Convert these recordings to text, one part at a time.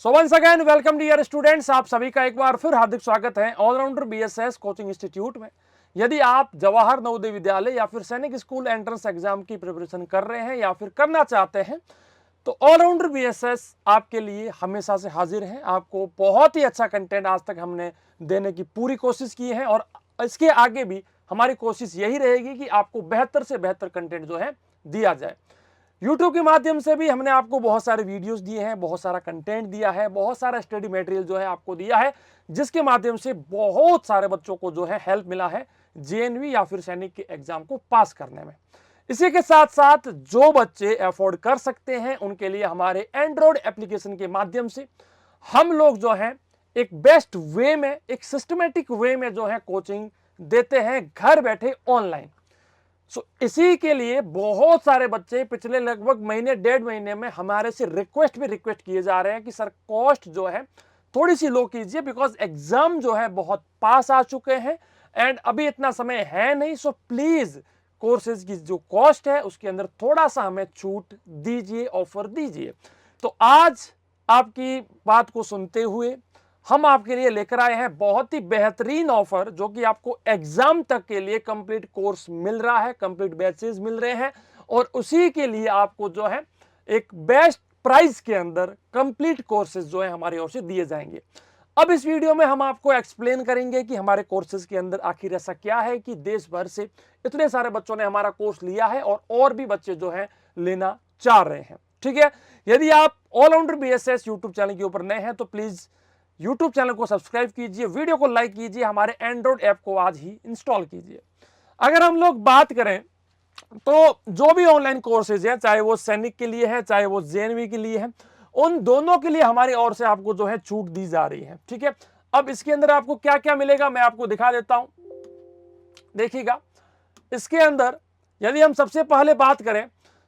सो once again welcome dear students, आप सभी का एक बार फिर हार्दिक स्वागत है ऑलराउंडर बीएसएस कोचिंग इंस्टीट्यूट में। यदि आप जवाहर नवोदय विद्यालय या फिर सैनिक स्कूल एंट्रेंस एग्जाम की प्रिपरेशन कर रहे हैं या फिर करना चाहते हैं तो ऑलराउंडर बीएसएस आपके लिए हमेशा से हाजिर है। आपको बहुत ही अच्छा कंटेंट आज तक हमने देने की पूरी कोशिश की है और इसके आगे भी हमारी कोशिश यही रहेगी कि आपको बेहतर से बेहतर कंटेंट जो है दिया जाए। YouTube के माध्यम से भी हमने आपको बहुत सारे वीडियोस दिए हैं, बहुत सारा कंटेंट दिया है, बहुत सारा स्टडी मटेरियल जो है आपको दिया है, जिसके माध्यम से बहुत सारे बच्चों को जो है हेल्प मिला है जेएनवी या फिर सैनिक के एग्जाम को पास करने में। इसी के साथ साथ जो बच्चे अफोर्ड कर सकते हैं उनके लिए हमारे एंड्रॉइड एप्लीकेशन के माध्यम से हम लोग जो है एक बेस्ट वे में, एक सिस्टमेटिक वे में जो है कोचिंग देते हैं घर बैठे ऑनलाइन। इसी के लिए बहुत सारे बच्चे पिछले लगभग महीने डेढ़ महीने में हमारे से रिक्वेस्ट किए जा रहे हैं कि सर कॉस्ट जो है थोड़ी सी लो कीजिए, बिकॉज एग्जाम जो है बहुत पास आ चुके हैं एंड अभी इतना समय है नहीं। सो प्लीज कोर्सेज की जो कॉस्ट है उसके अंदर थोड़ा सा हमें छूट दीजिए, ऑफर दीजिए। तो आज आपकी बात को सुनते हुए हम आपके लिए लेकर आए हैं बहुत ही बेहतरीन ऑफर, जो कि आपको एग्जाम तक के लिए कंप्लीट कोर्स मिल रहा है, कंप्लीट बैचेस मिल रहे हैं और उसी के लिए आपको जो है एक बेस्ट प्राइस के अंदर कंप्लीट कोर्सेज जो है हमारी ओर से दिए जाएंगे। अब इस वीडियो में हम आपको एक्सप्लेन करेंगे कि हमारे कोर्सेज के अंदर आखिर ऐसा क्या है कि देश भर से इतने सारे बच्चों ने हमारा कोर्स लिया है और भी बच्चे जो है लेना चाह रहे हैं। ठीक है, यदि आप ऑलराउंडर बीएसएस यूट्यूब चैनल के ऊपर नए हैं तो प्लीज यूट्यूब चैनल को सब्सक्राइब कीजिए, वीडियो को लाइक कीजिए, हमारे एंड्रॉइड ऐप को आज ही इंस्टॉल कीजिए। अगर हम लोग बात करें तो जो भी ऑनलाइन कोर्सेज है, चाहे वो सैनिक के लिए है चाहे वो जेएनवी के लिए है, उन दोनों के लिए हमारी ओर से आपको जो है छूट दी जा रही है। ठीक है, अब इसके अंदर आपको क्या क्या मिलेगा मैं आपको दिखा देता हूं, देखिएगा। इसके अंदर यदि हम सबसे पहले बात करें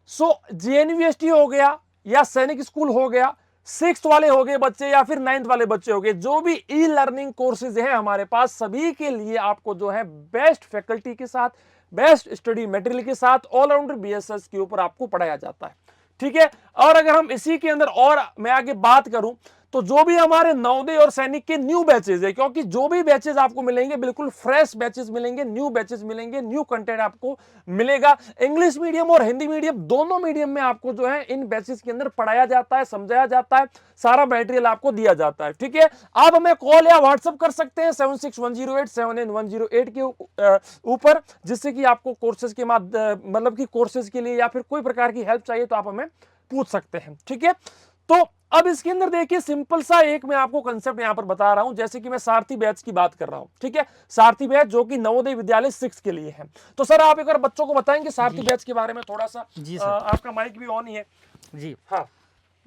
सो जेएनवीएसटी हो गया या सैनिक स्कूल हो गया, 6th वाले हो गए बच्चे या फिर 9th वाले बच्चे हो गए, जो भी ई लर्निंग कोर्सेज हैं हमारे पास, सभी के लिए आपको जो है बेस्ट फैकल्टी के साथ, बेस्ट स्टडी मटेरियल के साथ ऑलराउंडर बीएसएस के ऊपर आपको पढ़ाया जाता है। ठीक है, और अगर हम इसी के अंदर और मैं आगे बात करूं तो जो भी हमारे नवोदय और सैनिक के न्यू बैचेज है, क्योंकि जो भी बैचेज आपको मिलेंगे बिल्कुल फ्रेश बैचेज मिलेंगे, न्यू बैचेज मिलेंगे, न्यू कंटेंट आपको मिलेगा। इंग्लिश मीडियम और हिंदी मीडियम दोनों मीडियम में आपको जो है इन बैचेज के अंदर पढ़ाया जाता है, समझाया जाता है, सारा मटेरियल आपको दिया जाता है। ठीक है, आप हमें कॉल या व्हाट्सएप कर सकते हैं 7610879108 के ऊपर, जिससे कि आपको कोर्सेज के मतलब कि कोर्सेज के लिए या फिर कोई प्रकार की हेल्प चाहिए तो आप हमें पूछ सकते हैं। ठीक है, तो अब इसके अंदर देखिए सिंपल सा एक मैं आपको कंसेप्ट यहां पर बता रहा हूं, जैसे कि मैं सारथी बैच की बात कर रहा हूं। ठीक है, सारथी बैच जो कि नवोदय विद्यालय 6 के लिए है। तो सर आप एक बार बच्चों को बताएंगे सारथी बैच के बारे में थोड़ा सा। जी सर। आपका माइक भी ऑन ही है जी हाँ।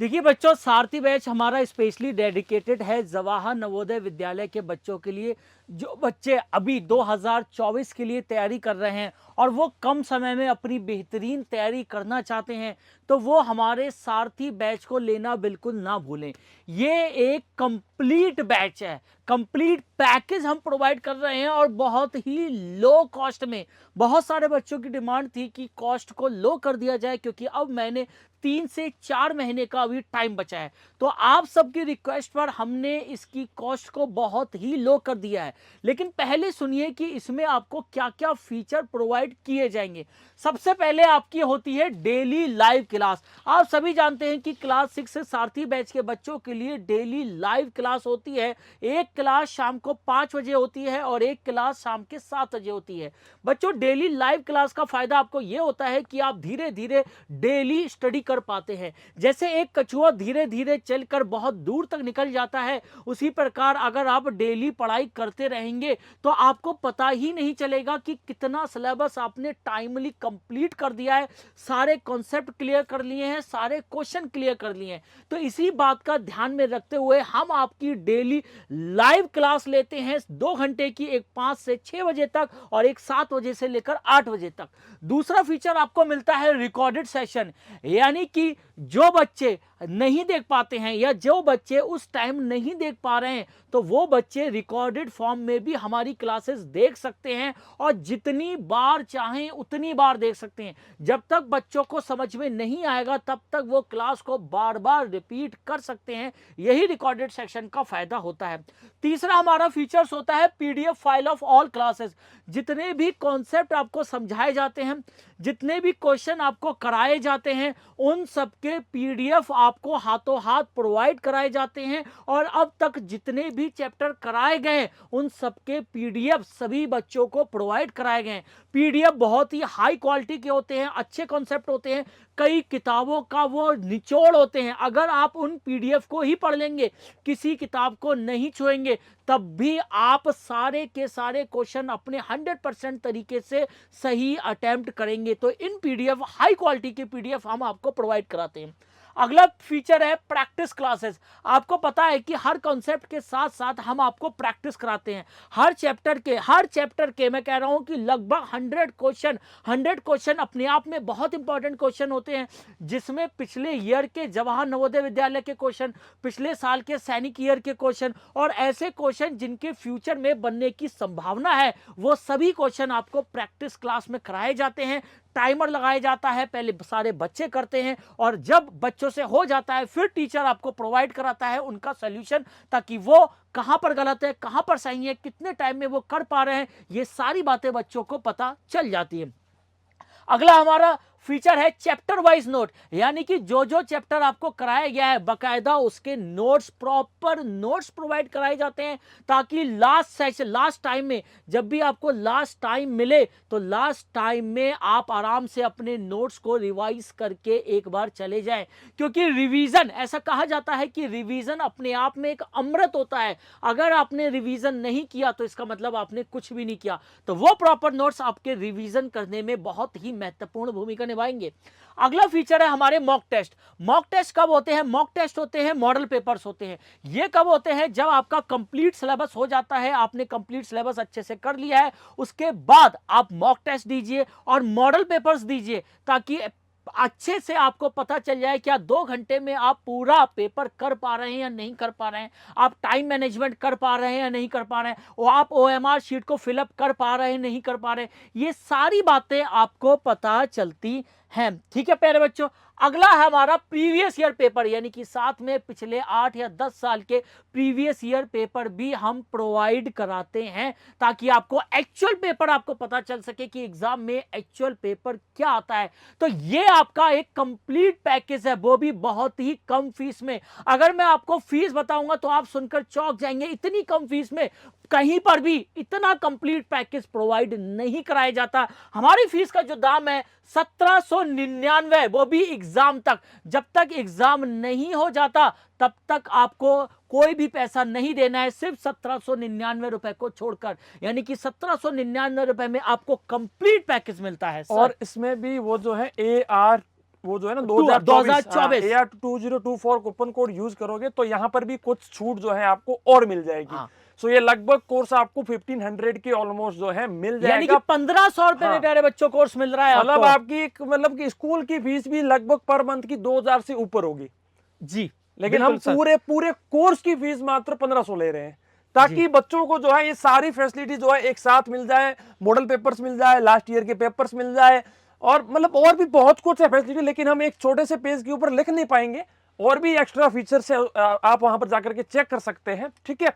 देखिए बच्चों, सारथी बैच हमारा स्पेशली डेडिकेटेड है जवाहर नवोदय विद्यालय के बच्चों के लिए, जो बच्चे अभी 2024 के लिए तैयारी कर रहे हैं और वो कम समय में अपनी बेहतरीन तैयारी करना चाहते हैं, तो वो हमारे सारथी बैच को लेना बिल्कुल ना भूलें। ये एक कंप्लीट बैच है, कंप्लीट पैकेज हम प्रोवाइड कर रहे हैं और बहुत ही लो कॉस्ट में। बहुत सारे बच्चों की डिमांड थी कि कॉस्ट को लो कर दिया जाए, क्योंकि अब मैंने 3 से 4 महीने का अभी टाइम बचा है, तो आप सबकी रिक्वेस्ट पर हमने इसकी कॉस्ट को बहुत ही लो कर दिया है। लेकिन पहले सुनिए कि इसमें आपको क्या क्या फीचर प्रोवाइड किए जाएंगे। सबसे पहले आपकी होती है डेली लाइव क्लास। आप सभी जानते हैं कि क्लास 6 से सारथी बैच के बच्चों के लिए डेली लाइव क्लास होती है। एक क्लास शाम को 5 बजे होती है और एक क्लास शाम के 7 बजे होती है। बच्चों, डेली लाइव क्लास का फायदा आपको यह होता है कि आप धीरे धीरे डेली स्टडी कर पाते हैं। जैसे एक कछुआ धीरे धीरे चलकर बहुत दूर तक निकल जाता है, उसी प्रकार अगर आप डेली पढ़ाई करते रहेंगे तो आपको पता ही नहीं चलेगा कि कितना सिलेबस आपने टाइमली कंप्लीट कर दिया है, सारे कॉन्सेप्ट क्लियर कर लिए हैं, सारे क्वेश्चन क्लियर कर लिए हैं। तो इसी बात का ध्यान में रखते हुए हम आपकी डेली लाइव क्लास लेते हैं 2 घंटे की, एक 5 से 6 बजे तक और एक 7 बजे से लेकर 8 बजे तक। दूसरा फीचर आपको मिलता है रिकॉर्डेड सेशन, यानी कि जो बच्चे नहीं देख पाते हैं या जो बच्चे उस टाइम नहीं देख पा रहे हैं, तो वो बच्चे रिकॉर्डेड फॉर्म में भी हमारी क्लासेस देख सकते हैं और जितनी बार चाहें उतनी बार देख सकते हैं। जब तक बच्चों को समझ में नहीं आएगा तब तक वो क्लास को बार बार रिपीट कर सकते हैं। यही रिकॉर्डेड सेक्शन का फायदा होता है। तीसरा हमारा फीचर्स होता है PDF file of all classes. जितने भी कॉन्सेप्ट आपको समझाए जाते हैं, जितने भी क्वेश्चन आपको कराए जाते हैं, उन सबके पीडीएफ आपको हाथों हाथ प्रोवाइड कराए जाते हैं। और अब तक जितने भी चैप्टर कराए गए उन सबके पीडीएफ सभी बच्चों को प्रोवाइड कराए गए हैं। पीडीएफ बहुत ही हाई क्वालिटी के होते हैं, अच्छे कॉन्सेप्ट होते हैं, कई किताबों का वो निचोड़ होते हैं। अगर आप उन पीडीएफ को ही पढ़ लेंगे, किसी किताब को नहीं छुएंगे, तब भी आप सारे के सारे क्वेश्चन अपने 100% तरीके से सही अटेम्प्ट करेंगे। तो इन पीडीएफ, हाई क्वालिटी के पीडीएफ हम आपको प्रोवाइड कराते हैं। अगला फीचर है प्रैक्टिस क्लासेस। आपको पता है कि हर कॉन्सेप्ट के साथ साथ हम आपको प्रैक्टिस कराते हैं। हर चैप्टर के मैं कह रहा हूं कि लगभग 100 क्वेश्चन अपने आप में बहुत इंपॉर्टेंट क्वेश्चन होते हैं, जिसमें पिछले ईयर के जवाहर नवोदय विद्यालय के क्वेश्चन, पिछले साल के सैनिक ईयर के क्वेश्चन और ऐसे क्वेश्चन जिनके फ्यूचर में बनने की संभावना है, वो सभी क्वेश्चन आपको प्रैक्टिस क्लास में कराए जाते हैं। टाइमर लगाया जाता है, पहले सारे बच्चे करते हैं और जब बच्चों से हो जाता है फिर टीचर आपको प्रोवाइड कराता है उनका सॉल्यूशन, ताकि वो कहां पर गलत है, कहां पर सही है, कितने टाइम में वो कर पा रहे हैं, ये सारी बातें बच्चों को पता चल जाती है। अगला हमारा फीचर है चैप्टर वाइज नोट, यानी कि जो जो चैप्टर आपको कराया गया है बकायदा उसके नोट्स, प्रॉपर नोट्स प्रोवाइड कराए जाते हैं, ताकि लास्ट टाइम में जब भी आपको लास्ट टाइम मिले तो लास्ट टाइम में आप आराम से अपने नोट्स को रिवाइज करके एक बार चले जाएं। क्योंकि रिवीजन, ऐसा कहा जाता है कि रिवीजन अपने आप में एक अमृत होता है। अगर आपने रिवीजन नहीं किया तो इसका मतलब आपने कुछ भी नहीं किया। तो वो प्रॉपर नोट्स आपके रिवीजन करने में बहुत ही महत्वपूर्ण भूमिका निभाएंगे। अगला फीचर है हमारे मॉक टेस्ट। मॉक टेस्ट कब होते हैं? मॉक टेस्ट होते हैं, मॉडल पेपर्स होते हैं। ये कब होते हैं? जब आपका कंप्लीट सिलेबस हो जाता है, आपने कंप्लीट सिलेबस अच्छे से कर लिया है, उसके बाद आप मॉक टेस्ट दीजिए और मॉडल पेपर्स दीजिए, ताकि अच्छे से आपको पता चल जाए क्या 2 घंटे में आप पूरा पेपर कर पा रहे हैं या नहीं कर पा रहे हैं, आप टाइम मैनेजमेंट कर पा रहे हैं या नहीं कर पा रहे हैं, और आप ओएमआर शीट को फिलअप कर पा रहे हैं नहीं कर पा रहे हैं। ये सारी बातें आपको पता चलती हैं। ठीक है प्यारे बच्चों, अगला है हमारा प्रीवियस ईयर पेपर, यानी कि साथ में पिछले 8 या 10 साल के प्रीवियस ईयर पेपर भी हम प्रोवाइड कराते हैं, ताकि आपको एक्चुअल पेपर आपको पता चल सके कि एग्जाम में एक्चुअल पेपर क्या आता है। तो ये आपका एक कंप्लीट पैकेज है, वो भी बहुत ही कम फीस में। अगर मैं आपको फीस बताऊंगा तो आप सुनकर चौंक जाएंगे, इतनी कम फीस में कहीं पर भी इतना कंप्लीट पैकेज प्रोवाइड नहीं कराया जाता। हमारी फीस का जो दाम है 1799, वो भी एग्जाम तक। जब तक एग्जाम नहीं हो जाता तब तक आपको कोई भी पैसा नहीं देना है, सिर्फ 1799 रुपए को छोड़कर, यानी कि 1799 रुपए में आपको कंप्लीट पैकेज मिलता है। और इसमें भी वो जो है AR, वो जो है ना 2024 AR2024 कूपन कोड यूज करोगे तो यहाँ पर भी कुछ छूट जो है आपको और मिल जाएगी। हाँ। सो ये लगभग कोर्स आपको 1500 के ऑलमोस्ट जो है मिल यानी जाएगा। कि 1500 रुपए में प्यारे बच्चों कोर्स मिल रहा है मतलब आपको। आपकी मतलब कि स्कूल की फीस भी लगभग पर मंथ की 2000 से ऊपर होगी जी, लेकिन हम पूरे कोर्स की फीस मात्र 1500 ले रहे हैं, ताकि बच्चों को जो है ये सारी फैसिलिटी जो है एक साथ मिल जाए। मॉडल पेपर्स मिल जाए, लास्ट ईयर के पेपर्स मिल जाए, और मतलब और भी बहुत कुछ है फैसिलिटी, लेकिन हम एक छोटे से पेज के ऊपर लिख नहीं पाएंगे। और भी एक्स्ट्रा फीचर्स है, आप वहां पर जाकर के चेक कर सकते हैं। ठीक है,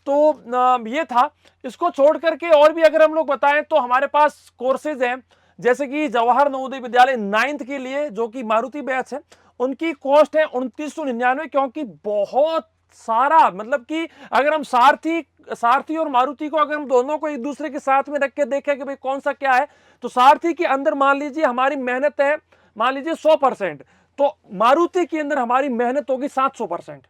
तो ये था। इसको छोड़ करके और भी अगर हम लोग बताएं तो हमारे पास कोर्सेज हैं, जैसे कि जवाहर नवोदय विद्यालय 9th के लिए जो कि मारुति बैच है, उनकी कॉस्ट है 2999, क्योंकि बहुत सारा, मतलब कि अगर हम सारथी और मारुति को अगर हम दोनों को एक दूसरे के साथ में रख के देखें कि भाई कौन सा क्या है, तो सारथी के अंदर मान लीजिए हमारी मेहनत है, मान लीजिए 100%, तो मारुति के अंदर हमारी मेहनत होगी 700%,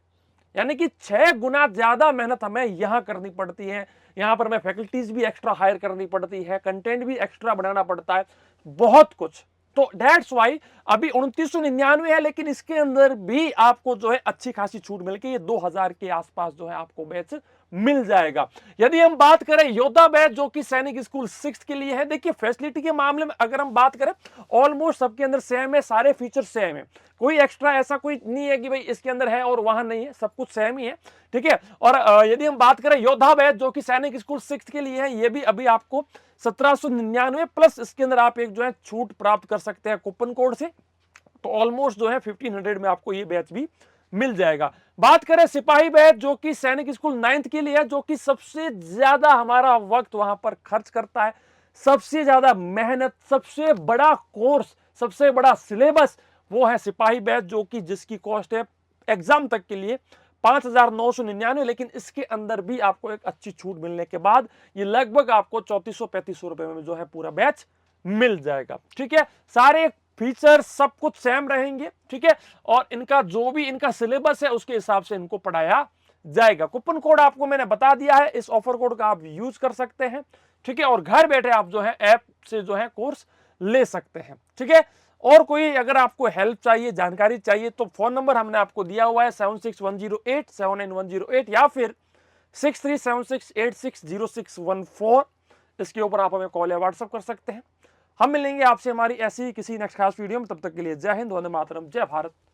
यानी कि 6 गुना ज्यादा मेहनत हमें यहां करनी पड़ती है। यहां पर हमें फैकल्टीज भी एक्स्ट्रा हायर करनी पड़ती है, कंटेंट भी एक्स्ट्रा बनाना पड़ता है, बहुत कुछ। तो दैट्स वाई अभी 2999 है, लेकिन इसके अंदर भी आपको जो है अच्छी खासी छूट मिल के ये 2000 के आसपास जो है आपको बैच मिल जाएगा। यदि हम बात करें योद्धा बैच जो कि सैनिक स्कूल 6 के लिए है, देखिए फैसिलिटी के मामले में अगर हम बात करें ऑलमोस्ट सबके अंदर सेम है, सारे फीचर सेम है, कोई एक्स्ट्रा ऐसा कोई नहीं है कि भाई इसके अंदर है और वहां नहीं है, सब कुछ सेम ही है, ठीक है। और यदि हम बात करें योद्धा बैच जो कि सैनिक स्कूल 6 के लिए है, ये भी अभी आपको 1799 प्लस इसके अंदर आप एक जो है छूट प्राप्त कर सकते हैं कूपन कोड से, तो ऑलमोस्ट जो है 1500 में आपको ये बैच भी मिल जाएगा। बात करें सिपाही बैच जो कि सैनिक स्कूल 9th के लिए है, जो कि सबसे ज्यादा हमारा वक्त वहां पर खर्च करता है, सबसे ज्यादा मेहनत, सबसे बड़ा कोर्स, सबसे बड़ा सिलेबस, वो है सिपाही बैच जो कि जिसकी कॉस्ट है एग्जाम तक के लिए 5999, लेकिन इसके अंदर भी आपको एक अच्छी छूट मिलने के बाद ये लगभग आपको 3400-3500 रुपए में जो है पूरा बैच मिल जाएगा, ठीक है। सारे फीचर सब कुछ सेम रहेंगे, ठीक है, और इनका जो भी इनका सिलेबस है उसके हिसाब से इनको पढ़ाया जाएगा। कूपन कोड आपको मैंने बता दिया है, इस ऑफर कोड का आप यूज कर सकते हैं, ठीक है, और घर बैठे आप जो है ऐप से जो है कोर्स ले सकते हैं, ठीक है। और कोई अगर आपको हेल्प चाहिए, जानकारी चाहिए, तो फोन नंबर हमने आपको दिया हुआ है 7610879108 या फिर 6376860614, इसके ऊपर आप हमें कॉल या व्हाट्सएप कर सकते हैं। हम मिलेंगे आपसे हमारी ऐसी किसी नेक्स्ट खास वीडियो में, तब तक के लिए जय हिंद, वंदे मातरम, जय भारत।